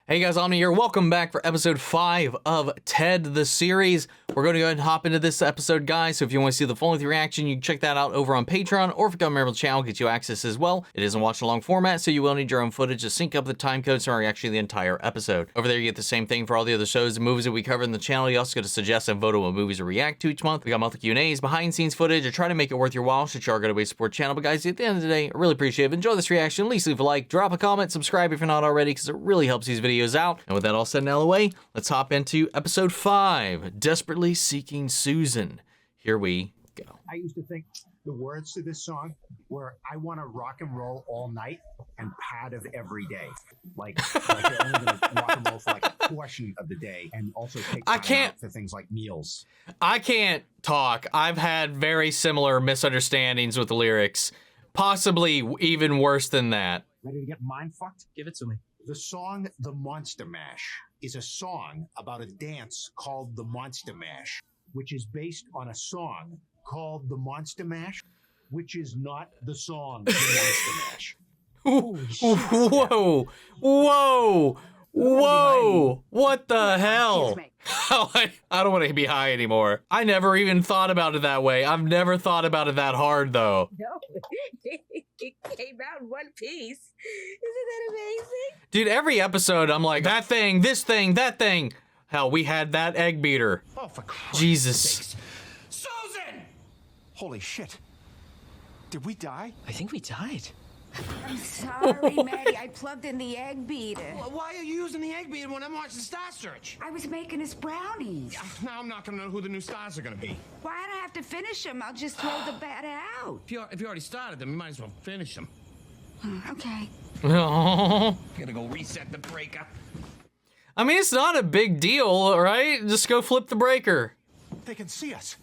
Hey guys, Omni here. Welcome back for episode 5 of Ted the Series. We're going to go ahead and hop into this episode, guys. So if you want to see the full length reaction, you can check that out over on Patreon, or if you become a member of the channel, get you access as well. It is in watch along format, so you will need your own footage to sync up the time codes or actually the entire episode. Over there, you get the same thing for all the other shows and movies that we cover in the channel. You also get to suggest and vote on what movies to react to each month. We got monthly Q&As, behind the scenes footage, or try to make it worth your while, should you are going to support the channel. But guys, at the end of the day, I really appreciate it. Enjoy this reaction. At least leave a like, drop a comment, subscribe if you're not already, because it really helps these videos out. And with that all said and out of the way, let's hop into episode 5, Desperately Seeking Susan. Here we go. I used to think the words to this song were, I want to rock and roll all night and pad of every day. Like they're only going to rock and roll for like a portion of the day and also take time out for things like meals. I can't talk. I've had very similar misunderstandings with the lyrics. Possibly even worse than that. Ready to get mind fucked? Give it to me. The song The Monster Mash is a song about a dance called the Monster Mash, which is based on a song called The Monster Mash, which is not the song The Monster Mash. Whoa, whoa, whoa, what the hell? I don't want to be high anymore. I never even thought about it that way. I've never thought about it that hard, though. No, it came out in one piece. Isn't that amazing? Dude, every episode, I'm like, that thing, this thing, that thing. Hell, we had that egg beater. Oh, for Christ's Jesus. sakes. Susan! Holy shit. Did we die? I think we died. I'm sorry, Matty. I plugged in the egg beater. Why are you using the egg beater when I'm watching Star Search? I was making us brownies. Now I'm not gonna know who the new stars are gonna be. Why do I have to finish them? I'll just throw the batter out. If you already started them, you might as well finish them. Okay. I Gonna go reset the breaker. mean, it's not a big deal, right? Just go flip the breaker. They can see us.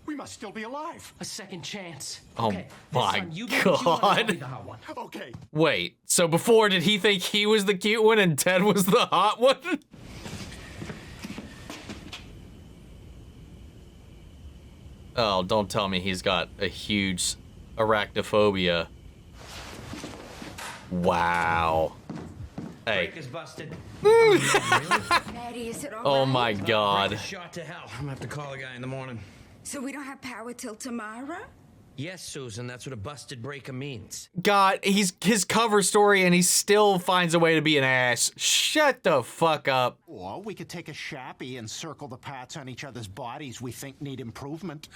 We must still be alive. A second chance. Oh Okay, my this time you be the cute one, I'll be God. the hot one. Okay. Wait, so before, did he think he was the cute one and Ted was the hot one? Oh, don't tell me he's got a huge arachnophobia. Wow. Hey. Breaker's busted. Matty, is it all Oh right? my God. Breaker's shot to hell. I'm gonna have to call the guy in the morning. So we don't have power till tomorrow? Yes, Susan, that's what a busted breaker means. God, he's his cover story and he still finds a way to be an ass. Shut the fuck up. Or we could take a Sharpie and circle the parts on each other's bodies we think need improvement.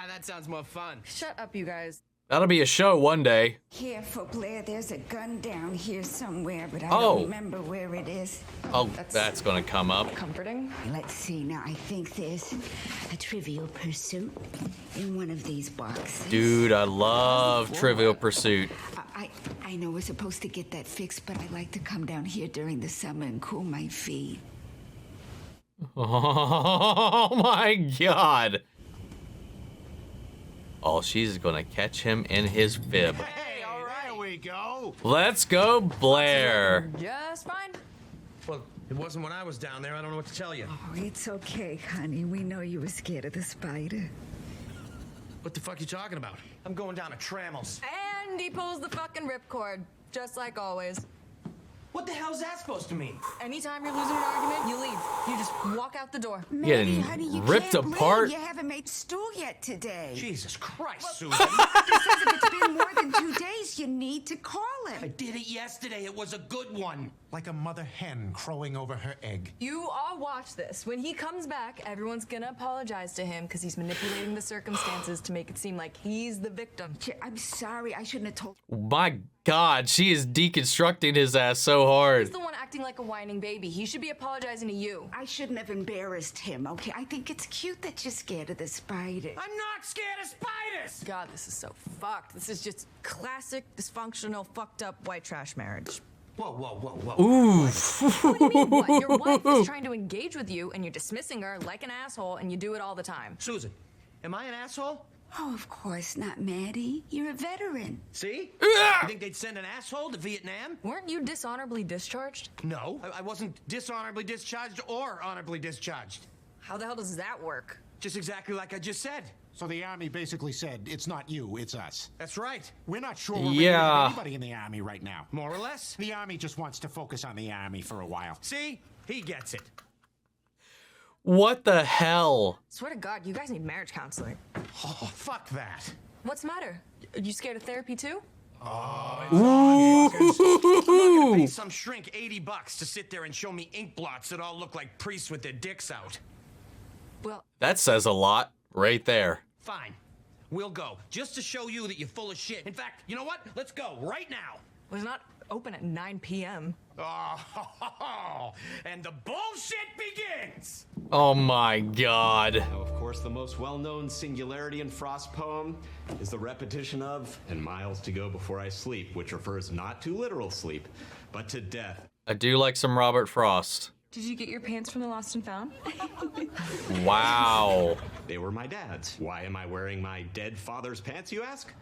That sounds more fun. Shut up, you guys. That'll be a show one day. Careful, Blaire. There's a gun down here somewhere, but I Oh. don't remember where it is. Oh, that's gonna come up. Comforting? Let's see. Now, I think there's a Trivial Pursuit in one of these boxes. Dude, I love Trivial Pursuit. I know we're supposed to get that fixed, but I like to come down here during the summer and cool my feet. Oh my God. Oh, she's gonna catch him in his fib. Hey, all right. There we go. Let's go, Blaire. Just fine. Well, it wasn't when I was down there. I don't know what to tell you. Oh, it's okay, honey. We know you were scared of the spider. What the fuck are you talking about? I'm going down to Trammell's. And he pulls the fucking ripcord, just like always. What the hell's that supposed to mean? Anytime you're losing an argument, you leave. You just walk out the door. Getting Matty, honey, you ripped can't apart. leave. You haven't made stew yet today. Jesus Christ, Susan. He says if it's been more than 2 days, you need to call I him. did it yesterday. It was a good one. Like a mother hen crowing over her egg. You all watch this. When he comes back, everyone's gonna apologize to him because he's manipulating the circumstances to make it seem like he's the victim. I'm sorry. I shouldn't have told. My God, she is deconstructing his ass so hard. He's the one acting like a whining baby. He should be apologizing to you. I shouldn't have embarrassed him, okay? I think it's cute that you're scared of the spider. I'm not scared of spiders. God, this is so fucked. This is just classic, dysfunctional, fucked up white trash marriage. Whoa, whoa, whoa, whoa. Ooh. What do you mean, what? Your wife is trying to engage with you, and you're dismissing her like an asshole, and you do it all the time. Susan, am I an asshole? Oh, of course not, Matty. You're a veteran. See? You think they'd send an asshole to Vietnam? Weren't you dishonorably discharged? No, I wasn't dishonorably discharged or honorably discharged. How the hell does that work? Just exactly like I just said. So the Army basically said, it's not you, it's us. That's right. We're not sure we're ready to have anybody in the Army right now. More or less. The Army just wants to focus on the Army for a while. See? He gets it. What the hell? Swear to God, you guys need marriage counseling. Oh, fuck that. What's the matter? Are you scared of therapy too? I'm not gonna pay some shrink $80 to sit there and show me ink blots that all look like priests with their dicks out. Well, That says a lot right there. Fine. We'll go. Just to show you that you're full of shit. In fact, you know what? Let's go right now. it's not open at 9 p.m. Oh, and the bullshit begins! Oh my god. Now, of course, the most well-known Singularity in Frost poem is the repetition of "and miles to go before I sleep," which refers not to literal sleep, but to death. I do like some Robert Frost. Did you get your pants from the Lost and Found? Wow. They were my dad's. Why am I wearing my dead father's pants, you ask?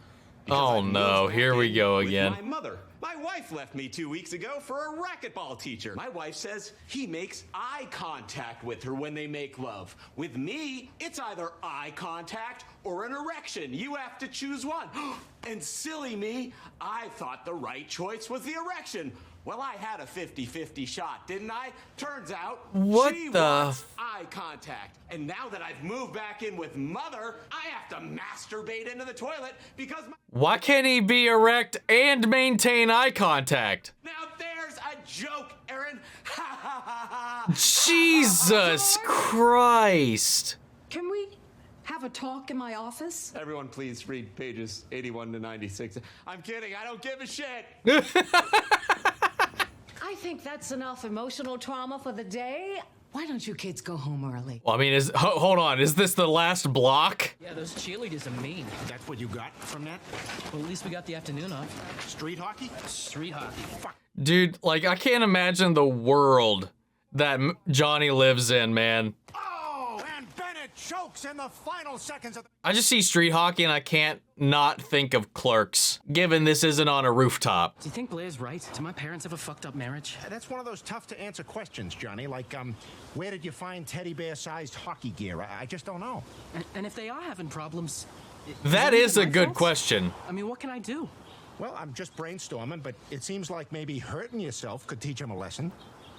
Oh, I moved no. back Here we in go with again. My mother. My wife left me 2 weeks ago for a racquetball teacher. My wife says he makes eye contact with her when they make love. With me, it's either eye contact or an erection. You have to choose one. And silly me, I thought the right choice was the erection. Well, I had a 50-50 shot, didn't I? Turns out, What she the wants eye contact. And now that I've moved back in with Mother, I have to masturbate into the toilet because my... Why can't he be erect and maintain eye contact? Now there's a joke, Aaron. Ha ha ha ha. Jesus Christ. Can we have a talk in my office? Everyone please read pages 81 to 96. I'm kidding, I don't give a shit. I think that's enough emotional trauma for the day. Why don't you kids go home early? Well, I mean, hold on. Is this the last block? Yeah, those cheerleaders are mean. That's what you got from that? Well, at least we got the afternoon off. Street hockey? Street hockey. Dude, like, I can't imagine the world that Johnny lives in, man. Oh, and Bennett chokes in the final seconds of the... I just see street hockey and I can't not think of Clerks, given this isn't on a rooftop. Do you think Blaire's right? Did my parents have a fucked up marriage? That's one of those tough to answer questions, Johnny. Like, where did you find teddy bear-sized hockey gear? I just don't know. And if they are having problems... That it is a my good fault? question. I mean, what can I do? Well, I'm just brainstorming, but it seems like maybe hurting yourself could teach him a lesson.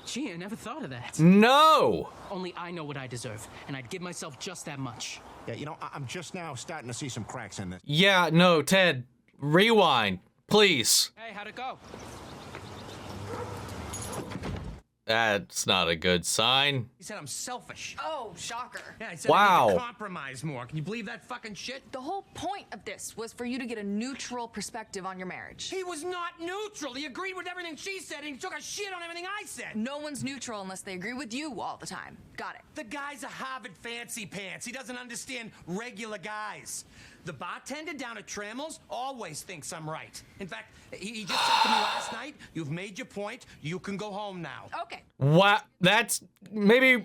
Gee, I never thought of that. No! Only I know what I deserve, and I'd give myself just that much. Yeah, you know, I'm just now starting to see some cracks in this. Yeah, no, Ted. Rewind, please. Hey, how'd it go? That's not a good sign. He said I'm selfish. Oh, shocker. Yeah, I said Wow. I need to compromise more. Can you believe that fucking shit? The whole point of this was for you to get a neutral perspective on your marriage. He was not neutral. He agreed with everything she said, and he took a shit on everything I said. No one's neutral unless they agree with you all the time. Got it. The guy's a Harvard fancy pants. He doesn't understand regular guys. The bartender down at Trammell's always thinks I'm right. In fact, he just said to me last night, "You've made your point. You can go home now." Okay. What? That's maybe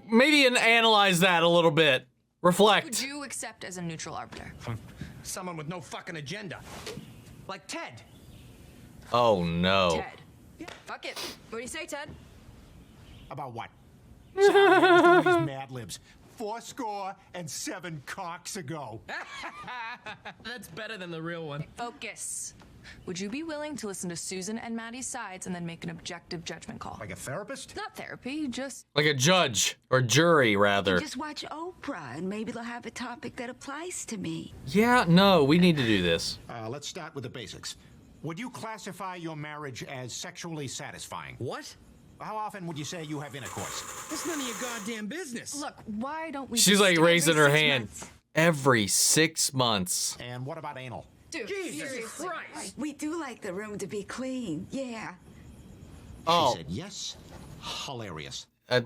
analyze that a little bit. Would Reflect. you accept as a neutral arbiter? Someone with no fucking agenda. Like Ted. Oh no. Ted. Fuck it. What do you say, Ted? About what? Sorry, I was doing these Mad Libs. 407 cocks ago. That's better than the real one. Focus. Would you be willing to listen to Susan and Matty's sides and then make an objective judgment call? Like a therapist? Not therapy, just Like a judge or jury, rather. Just watch Oprah, and maybe they'll have a topic that applies to me. Yeah, no, we need to do this. Let's start with the basics. Would you classify your marriage as sexually satisfying? What? How often would you say you have intercourse? That's none of your goddamn business. look, why don't we She's just like every raising her 6 hand. months? Every 6 months. And what about anal? Dude, Jesus seriously. Christ. We do like the room to be clean, yeah. Oh. She said yes. Hilarious. I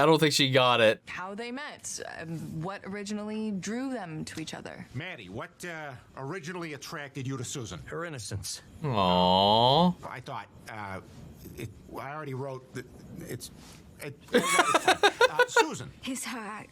don't think she got it. How they met, what originally drew them to each other. Maddie, what originally attracted you to Susan? Her innocence. Aww. I thought, I already wrote that it's fine. Susan. His heart.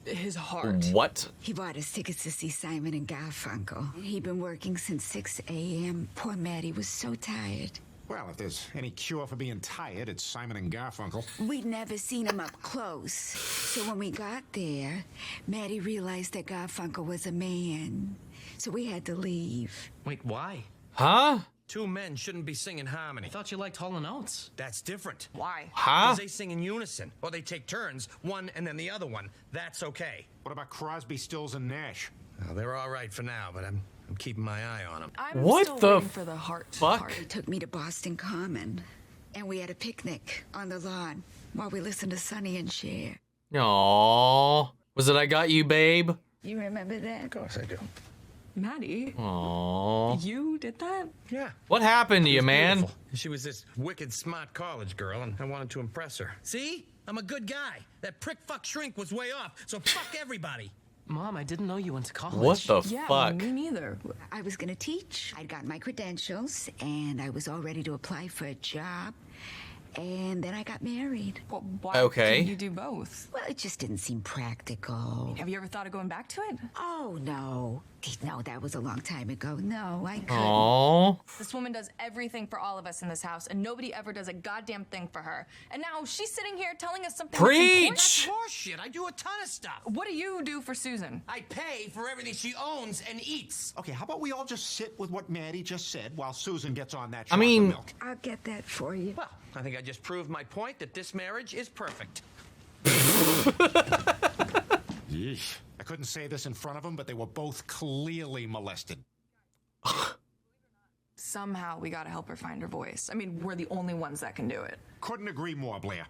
His heart. What? He bought us tickets to see Simon and Garfunkel. He'd been working since 6 a.m. Poor Maddie was so tired. Well, if there's any cure for being tired, it's Simon and Garfunkel. We'd never seen him up close. So when we got there, Matty realized that Garfunkel was a man. So we had to leave. Wait, why? Huh? Two men shouldn't be singing harmony. I thought you liked Hall & Oates. That's different. Why? Huh? Because they sing in unison, or they take turns, one and then the other one. That's okay. What about Crosby, Stills, and Nash? Well, they're all right for now, but I'm keeping my eye on them. I'm What still the waiting for the heart fuck? part. He took me to Boston Common, and we had a picnic on the lawn while we listened to Sonny and Cher. Aww. Was it I Got You, Babe? You remember that? Of course I do. Matty, Aww. you did that? Yeah. What happened to She you, was man? beautiful. She was this wicked smart college girl, and I wanted to impress her. See? I'm a good guy. That prick fuck shrink was way off, so fuck everybody. Mom, I didn't know you went to college. What the Yeah, fuck? me neither. I was gonna teach. I'd got my credentials, and I was all ready to apply for a job. And then I got married. Well, why Okay. couldn't you do both? Well, it just didn't seem practical. Have you ever thought of going back to it? Oh, no. No, that was a long time ago. No, I couldn't. Aww. This woman does everything for all of us in this house, and nobody ever does a goddamn thing for her. And now she's sitting here telling us something. Preach! Horseshit. I do a ton of stuff. What do you do for Susan? I pay for everything she owns and eats. Okay, how about we all just sit with what Matty just said while Susan gets on that I chocolate mean- milk? I'll get that for you. Well, I think I just proved my point that this marriage is perfect. Yeesh. I couldn't say this in front of them, but they were both clearly molested. Somehow we gotta help her find her voice. I mean, we're the only ones that can do it. Couldn't agree more, Blaire.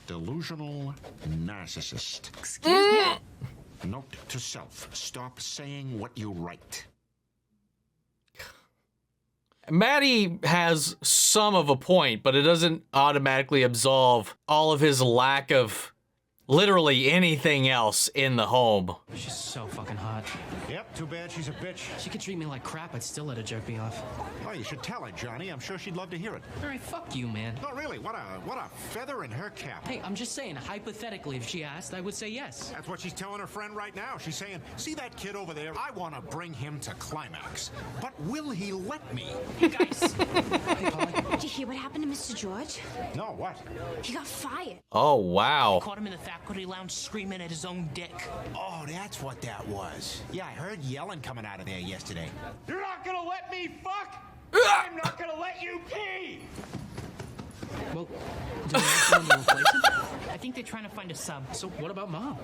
Delusional narcissist. Excuse me? Note to self, stop saying what you write. Matty has some of a point, but it doesn't automatically absolve all of his lack of literally anything else in the home. She's so fucking hot. Yep, too bad she's a bitch. She could treat me like crap, I'd still let her jerk me off. Oh, you should tell her, Johnny. I'm sure she'd love to hear it. All right, fuck you, man. No, really, what a feather in her cap. Hey, I'm just saying, hypothetically, if she asked, I would say yes. That's what she's telling her friend right now. She's saying, see that kid over there? I want to bring him to climax. But will he let me? Hey, guys. Did you hear what happened to Mr. George? No, what? He got fired. Oh, wow. Caught him in the faculty lounge screaming at his own dick. Oh, that's what that was. Yeah, I heard yelling coming out of there yesterday. You're not gonna let me fuck? I'm not gonna let you pee! Well, do they have someone to replace him? I think they're trying to find a sub. So what about Mom?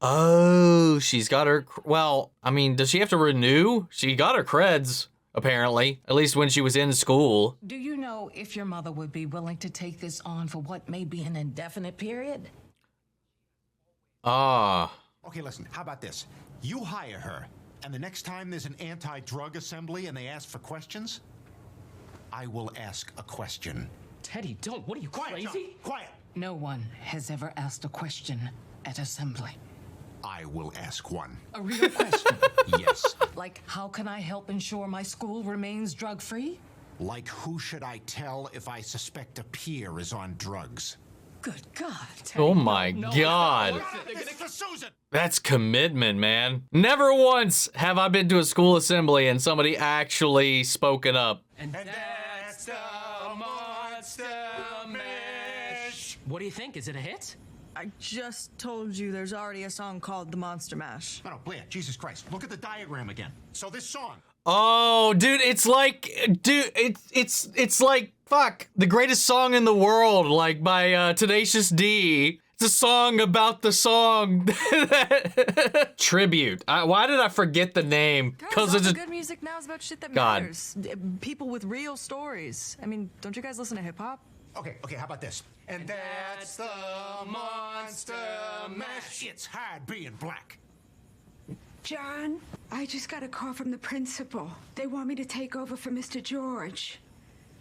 Oh, she's got her. Well, I mean, does she have to renew? She got her creds, apparently, at least when she was in school. Do you know if your mother would be willing to take this on for what may be an indefinite period? Ah. Okay, listen, how about this? You hire her, and the next time there's an anti-drug assembly and they ask for questions, I will ask a question. Teddy, don't. What are you, Quiet, John. crazy? Quiet! No one has ever asked a question at assembly. I will ask one. A real question. Yes. Like, how can I help ensure my school remains drug-free? Like, who should I tell if I suspect a peer is on drugs? Good God, Teddy. Oh my God. This is for Susan! That's commitment, man. Never once have I been to a school assembly and somebody actually spoken up. And That's the monster mash. what do you think? Is it a hit? I just told you there's already a song called The Monster Mash. No, Blaire, Jesus Christ. Look at the diagram again. So this song. Oh, dude, it's like, it's like, fuck, the greatest song in the world, like by Tenacious D. It's a song about the song. Tribute. Why did I forget the name? Guys, all it's the good music now is about shit that God. matters. People with real stories. I mean, don't you guys listen to hip-hop? Okay, how about this? And that's the monster mash. It's hard being black. John, I just got a call from the principal. They want me to take over for Mr. George.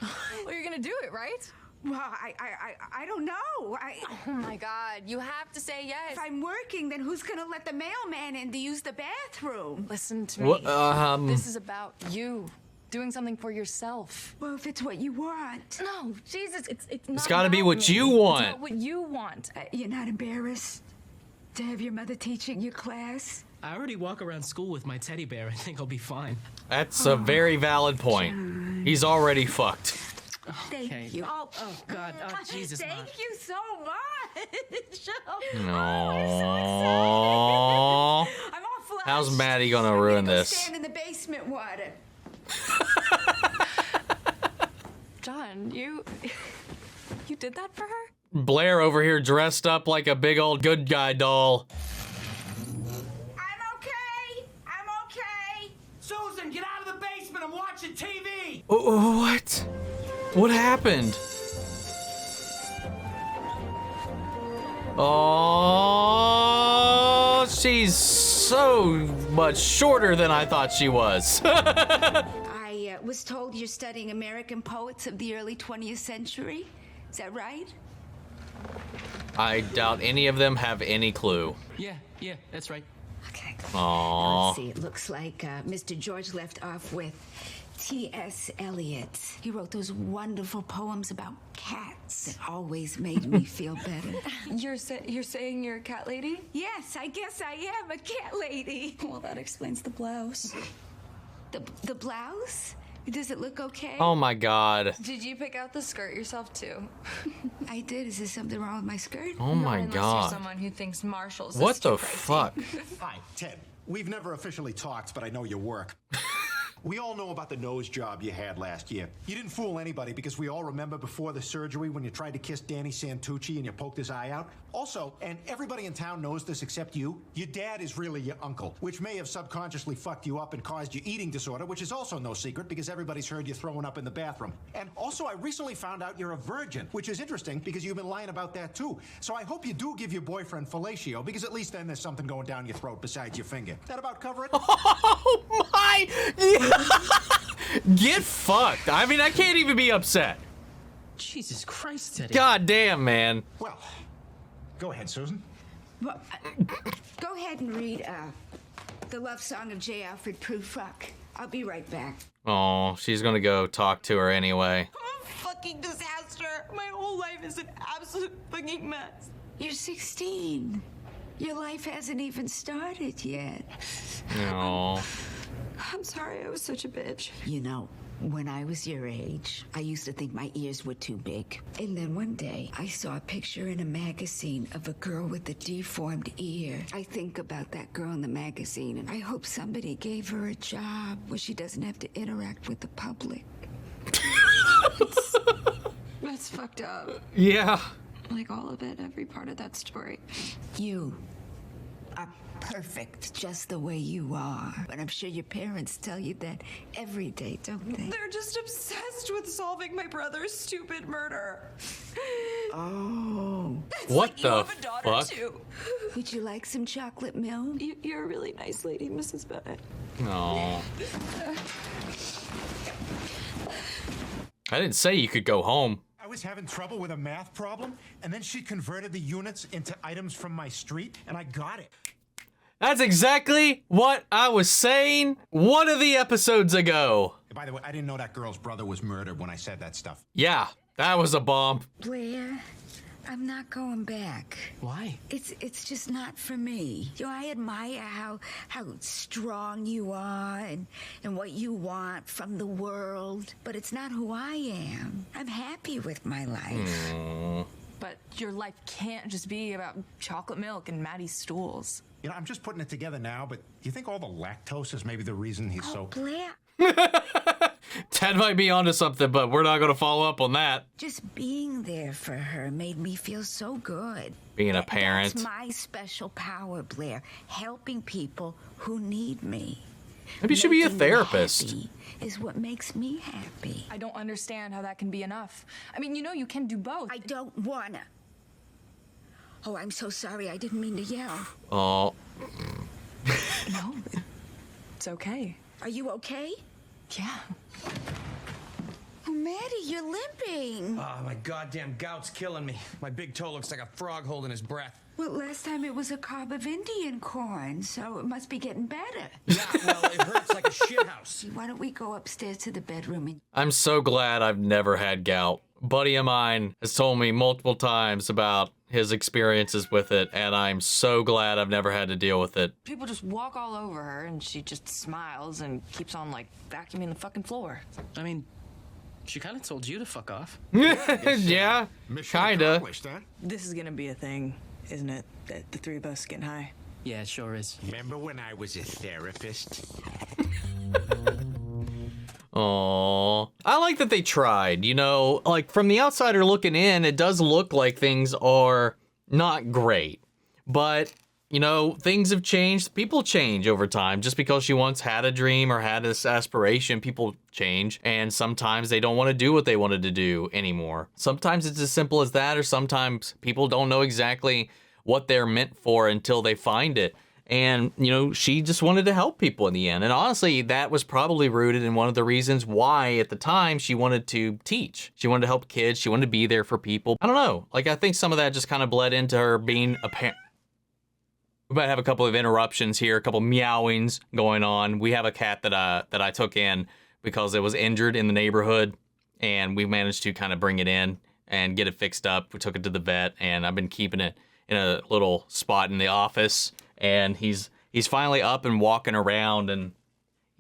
Well, you're gonna do it, right? Well, I don't know. Oh my God, you have to say yes. If I'm working, then who's gonna let the mailman in to use the bathroom? Listen to me. What, This is about you. Doing something for yourself. Well, if it's what you want. No, Jesus, it's not. gotta be about what me. you It's want. about what you want. You're not embarrassed to have your mother teaching your class? I already walk around school with my teddy bear. I think I'll be fine. That's a very valid point. He's already fucked. Thank you. Oh, God. Oh, Jesus, Mom. Thank you so much. No. I'm all flushed. How's Matty gonna I'm ruin gonna go this? Stand in the basement water. John, you did that for her? Blaire over here dressed up like a big old good guy doll. I'm okay. I'm okay. Susan, get out of the basement. I'm watching TV. What? What happened? Oh, she's so much shorter than I thought she was. I was told you're studying American poets of the early 20th century. Is that right? I doubt any of them have any clue. Yeah, that's right. Okay. Aww. Let's see. It looks like Mr. George left off with T.S. Eliot. He wrote those wonderful poems about cats that always made me feel better. You're saying you're a cat lady? Yes, I guess I am a cat lady. Well, that explains the blouse. The blouse? Does it look okay? Oh my God. Did you pick out the skirt yourself too? I did. Is there something wrong with my skirt? Oh my Unless God. you're someone who thinks Marshall's is What too the pricey. fuck? Hi, Ted. We've never officially talked, but I know your work. We all know about the nose job you had last year. You didn't fool anybody because we all remember before the surgery when you tried to kiss Danny Santucci and you poked his eye out. Also, and everybody in town knows this except you, your dad is really your uncle, which may have subconsciously fucked you up and caused you eating disorder, which is also no secret because everybody's heard you throwing up in the bathroom. And also, I recently found out you're a virgin, which is interesting because you've been lying about that too. So I hope you do give your boyfriend fellatio because at least then there's something going down your throat besides your finger. That about cover it? Oh my. Get fucked. I mean, I can't even be upset. Jesus Christ, Teddy. God damn, man. Well, go ahead, Susan. Well, go ahead and read the love song of J. Alfred Prufrock. I'll be right back. Oh, she's gonna go talk to her anyway. I'm a fucking disaster. My whole life is an absolute fucking mess. You're 16. Your life hasn't even started yet. No. I'm sorry I was such a bitch. You know, when I was your age, I used to think my ears were too big. And then one day, I saw a picture in a magazine of a girl with a deformed ear. I think about that girl in the magazine, and I hope somebody gave her a job where she doesn't have to interact with the public. That's fucked up. Yeah. Like all of it, every part of that story. You are perfect just the way you are. But I'm sure your parents tell you that every day, don't they? They're just obsessed with solving my brother's stupid murder. Oh. What You the have a daughter fuck? too. Would you like some chocolate milk? You're a really nice lady, Mrs. Bennett. No. I didn't say you could go home. I was having trouble with a math problem, and then she converted the units into items from my street, and I got it. That's exactly what I was saying one of the episodes ago. By the way, I didn't know that girl's brother was murdered when I said that stuff. Yeah, that was a bomb. Blaire, I'm not going back. Why? It's just not for me. You know, I admire how strong you are and what you want from the world, but it's not who I am. I'm happy with my life. But your life can't just be about chocolate milk and Matty's stools. You know, I'm just putting it together now, but do you think all the lactose is maybe the reason he's so... Blaire, Ted might be onto something, but we're not going to follow up on that. just being there for her made me feel so good. Being a parent. That's my special power, Blaire. Helping people who need me. Maybe you should be a Making them therapist. happy is what makes me happy. I don't understand how that can be enough. I mean, you know you can do both. I don't wanna. Oh, I'm so sorry. I didn't mean to yell. Oh, No, it's okay. Are you okay? Yeah. Oh, Matty, you're limping. Oh, my goddamn gout's killing me. My big toe looks like a frog holding his breath. Well, last time it was a cob of Indian corn, so it must be getting better. Yeah, well, it hurts like a shithouse. Why don't we go upstairs to the bedroom and... I'm so glad I've never had gout. A buddy of mine has told me multiple times about his experiences with it, and I'm so glad I've never had to deal with it. People just walk all over her and she just smiles and keeps on like vacuuming the fucking floor. I mean, She kind of told you to fuck off. Yeah, Mission kinda. accomplished, huh? This is gonna be a thing, isn't it? That the three of us getting high. Yeah, it sure is. Remember when I was a therapist? Aww. I like that they tried, you know, like from the outsider looking in, it does look like things are not great. But, you know, things have changed. People change over time. Just because she once had a dream or had this aspiration, people change. And sometimes they don't want to do what they wanted to do anymore. Sometimes it's as simple as that, or sometimes people don't know exactly what they're meant for until they find it. And, you know, she just wanted to help people in the end. And honestly, that was probably rooted in one of the reasons why at the time she wanted to teach. She wanted to help kids. She wanted to be there for people. I don't know. Like, I think some of that just kind of bled into her being a parent. We might have a couple of interruptions here, a couple meowings going on. We have a cat that I took in because it was injured in the neighborhood, and we managed to kind of bring it in and get it fixed up. We took it to the vet, and I've been keeping it in a little spot in the office. And he's finally up and walking around, and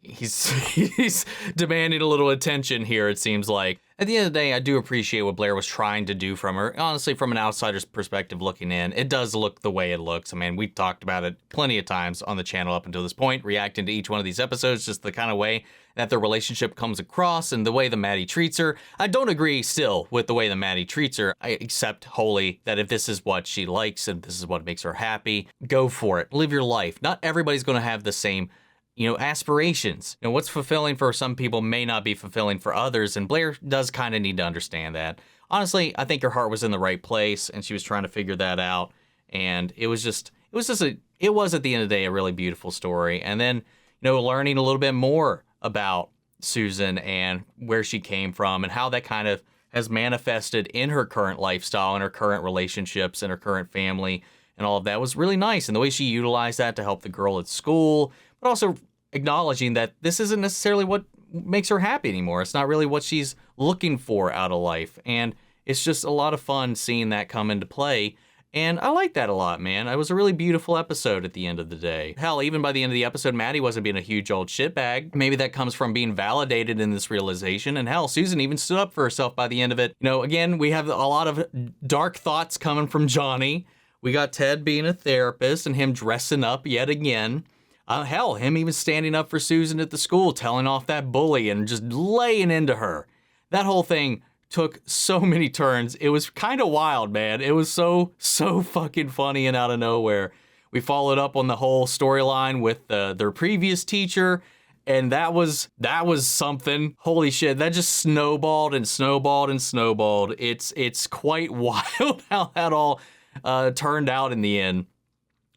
he's demanding a little attention here, it seems like. At the end of the day, I do appreciate what Blaire was trying to do from her. Honestly, from an outsider's perspective looking in, it does look the way it looks. I mean, we've talked about it plenty of times on the channel up until this point, reacting to each one of these episodes, just the kind of way that their relationship comes across and the way that Matty treats her. I don't agree still with the way that Matty treats her. I accept wholly that if this is what she likes and this is what makes her happy, go for it. Live your life. Not everybody's going to have the same, you know, aspirations. You know, what's fulfilling for some people may not be fulfilling for others, and Blaire does kind of need to understand that. Honestly, I think her heart was in the right place, and she was trying to figure that out, and it was at the end of the day a really beautiful story. And then, you know, learning a little bit more about Susan and where she came from and how that kind of has manifested in her current lifestyle and her current relationships and her current family and all of that was really nice. And the way she utilized that to help the girl at school, but also acknowledging that this isn't necessarily what makes her happy anymore. It's not really what she's looking for out of life. And it's just a lot of fun seeing that come into play. And I like that a lot, man. It was a really beautiful episode at the end of the day. Hell, even by the end of the episode, Matty wasn't being a huge old shitbag. Maybe that comes from being validated in this realization. And hell, Susan even stood up for herself by the end of it. You know, again, we have a lot of dark thoughts coming from Johnny. We got Ted being a therapist and him dressing up yet again. Hell, him even standing up for Susan at the school, telling off that bully and just laying into her. That whole thing took so many turns. It was kind of wild, man. It was so fucking funny and out of nowhere. We followed up on the whole storyline with their previous teacher, and that was something. Holy shit, that just snowballed and snowballed and snowballed. It's quite wild how that all turned out in the end.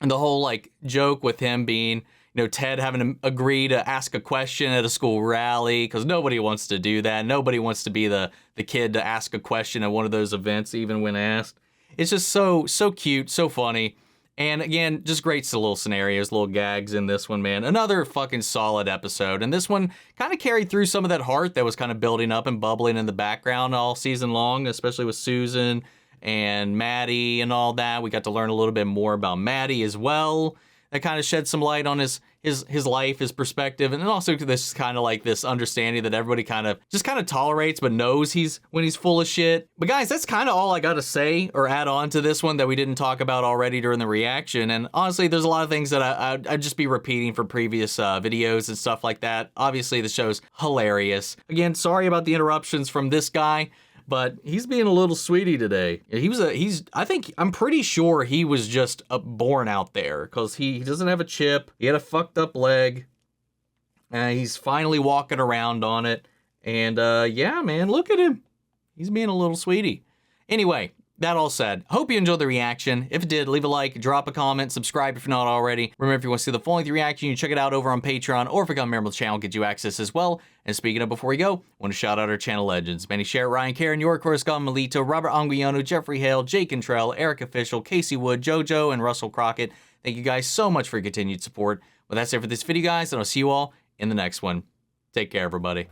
And the whole like joke with him being, you know, Ted having to agree to ask a question at a school rally because nobody wants to do that. Nobody wants to be the kid to ask a question at one of those events, even when asked. It's just so cute, so funny. And again, just great little scenarios, little gags in this one, man. Another fucking solid episode. And this one kind of carried through some of that heart that was kind of building up and bubbling in the background all season long, especially with Susan and Matty and all that. We got to learn a little bit more about Matty as well. That kind of shed some light on his life, his perspective, and then also this kind of like this understanding that everybody kind of tolerates but knows when he's full of shit. But guys, that's kind of all I got to say or add on to this one that we didn't talk about already during the reaction. And honestly, there's a lot of things that I'd just be repeating from previous videos and stuff like that. Obviously, the show's hilarious. Again, sorry about the interruptions from this guy, but he's being a little sweetie today. I'm pretty sure he was just born out there because he doesn't have a chip. He had a fucked up leg. He's finally walking around on it. And yeah, man, look at him. He's being a little sweetie. Anyway, that all said, hope you enjoyed the reaction. If it did, leave a like, drop a comment, subscribe if you're not already. Remember, if you want to see the full-length reaction, you can check it out over on Patreon, or if you become a member of the channel, get you access as well. And speaking of before we go, I want to shout out our channel legends. Manny Sherritt, Ryan Karen, York Coruscant, Melito, Robert Anguiano, Jeffrey Hale, Jake Cantrell, Eric Official, Casey Wood, JoJo, and Russell Crockett. Thank you guys so much for your continued support. Well, that's it for this video, guys, and I'll see you all in the next one. Take care, everybody.